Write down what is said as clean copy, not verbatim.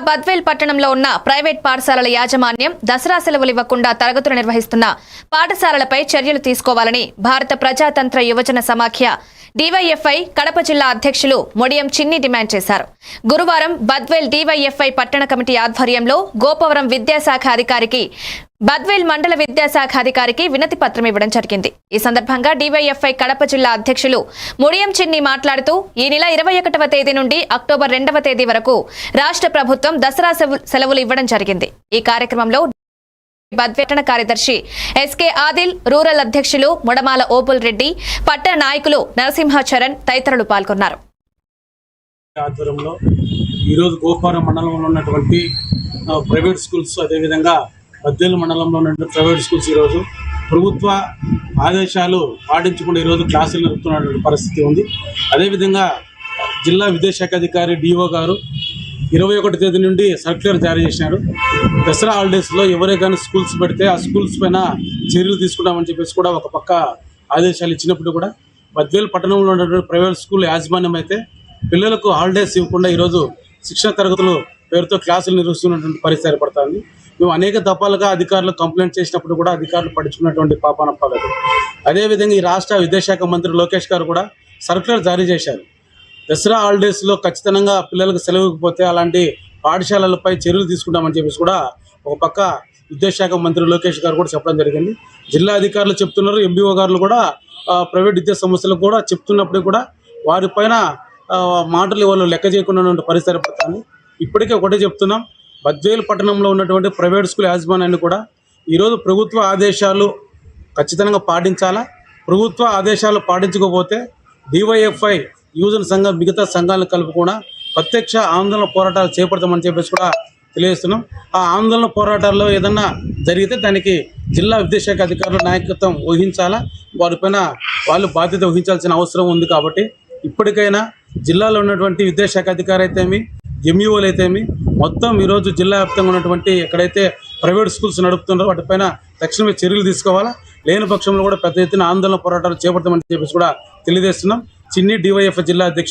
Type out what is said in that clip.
బద్వేల్ పట్టణంలో ఉన్న ప్రైవేట్ పాఠశాలల యాజమాన్యం దసరా సెలవులు ఇవ్వకుండా తరగతులు నిర్వహిస్తున్న పాఠశాలలపై చర్యలు తీసుకోవాలని భారత ప్రజాతంత్ర యువజన సమాఖ్య డివైఎఫ్ఐ కడప జిల్లా అధ్యక్షులు మొడియం చిన్ని డిమాండ్ చేశారు. గురువారం బద్వేల్ డివైఎఫ్ఐ పట్టణ కమిటీ ఆధ్వర్యంలో గోపవరం విద్యాశాఖ అధికారికి బద్వేల్ మండల విద్యాశాఖ అధికారికి వినతి పత్రం ఇవ్వడం జరిగింది. ఈ సందర్భంగా డివైఎఫ్ఐ కడప జిల్లా అధ్యక్షులు మొడియం చిన్ని మాట్లాడుతూ ఈ నెల 21వ తేదీ నుండి అక్టోబర్ 2వ తేదీ వరకు రాష్ట్ర ప్రభుత్వం దసరా సెలవులు ఇవ్వడం జరిగింది. ఈ కార్యక్రమంలో పట్టణ కార్యదర్శి ఎస్కే ఆదిల్, రూరల్ అధ్యక్షులు మొడమాల ఓపుల్ రెడ్డి, పట్టణ నాయకులు నరసింహచరణ్ తదితరులు పాల్గొన్నారు. ఆధ్వర్యంలో ఈరోజు గోపవరం మండలంలో ఉన్నటువంటి ప్రైవేట్ స్కూల్స్, అదేవిధంగా బద్వేలు మండలంలో ఉన్నటువంటి ప్రైవేట్ స్కూల్స్ ఈరోజు ప్రభుత్వ ఆదేశాలు పాటించకుండా ఈరోజు క్లాసులు నడుపుతున్నటువంటి పరిస్థితి ఉంది. అదేవిధంగా జిల్లా విద్యాశాఖ అధికారి డిఓ గారు 21వ తేదీ నుండి సర్క్యులర్ జారీ చేసినారు. దసరా హాలిడేస్లో ఎవరైనా స్కూల్స్ పెడితే ఆ స్కూల్స్ పైన చర్యలు తీసుకుంటామని చెప్పేసి కూడా ఒక పక్క ఆదేశాలు ఇచ్చినప్పుడు కూడా బద్వేలు పట్టణంలో ఉన్నటువంటి ప్రైవేట్ స్కూల్ యాజమాన్యం అయితే పిల్లలకు హాలిడేస్ ఇవ్వకుండా ఈరోజు శిక్షణ తరగతులు పేరుతో క్లాసులు నిర్వహిస్తున్నటువంటి పరిస్థితి ఏర్పడుతుంది. మేము అనేక దఫాలుగా అధికారులు కంప్లైంట్ చేసినప్పుడు కూడా అధికారులు పట్టించుకున్నటువంటి పాపాన పడలేదు. అదేవిధంగా ఈ రాష్ట్ర విద్యాశాఖ మంత్రి లోకేష్ గారు కూడా సర్క్యులర్ జారీ చేశారు. దసరా హాలిడేస్లో ఖచ్చితంగా పిల్లలకు సెలవుకపోతే అలాంటి పాఠశాలలపై చర్యలు తీసుకుంటామని చెప్పేసి కూడా ఒక పక్క విద్యాశాఖ మంత్రి లోకేష్ గారు కూడా చెప్పడం జరిగింది. జిల్లా అధికారులు చెప్తున్నారు, ఎంబీఓ గారు కూడా ప్రైవేట్ విద్యా సంస్థలకు కూడా చెప్తున్నప్పుడు కూడా వారిపైన మాటలు వాళ్ళు లెక్క చేయకుండా పరిస్థితి ఏర్పడుతుంది. ఇప్పటికే ఒకటే చెప్తున్నాం, బద్వేలు పట్టణంలో ఉన్నటువంటి ప్రైవేట్ స్కూల్ యాజమాన్యాన్ని కూడా ఈరోజు ప్రభుత్వ ఆదేశాలు ఖచ్చితంగా పాటించాలా. ప్రభుత్వ ఆదేశాలు పాటించకపోతే డివైఎఫ్ఐ యువజన సంఘం మిగతా సంఘాలను కలుపుకుండా ప్రత్యక్ష ఆందోళన పోరాటాలు చేపడతామని చెప్పేసి కూడా తెలియజేస్తున్నాం. ఆ ఆందోళన పోరాటాల్లో ఏదన్నా జరిగితే దానికి జిల్లా విద్యాశాఖ అధికారుల నాయకత్వం వహించాలా, వారిపైన వాళ్ళు బాధ్యత వహించాల్సిన అవసరం ఉంది. కాబట్టి ఇప్పటికైనా జిల్లాలో ఉన్నటువంటి విద్యాశాఖ అధికారి అయితేమి, ఎంఈఓలు అయితేమి మొత్తం ఈరోజు జిల్లా వ్యాప్తంగా ఉన్నటువంటి ఎక్కడైతే ప్రైవేట్ స్కూల్స్ నడుపుతున్నారో వాటిపైన తక్షణమే చర్యలు తీసుకోవాలా. లేని పక్షంలో కూడా పెద్ద ఎత్తున ఆందోళన పోరాటాలు చేపడతామని చెప్పేసి కూడా తెలియజేస్తున్నాం. చిన్ని డివైఎఫ్ జిల్లా అధ్యక్షుడు.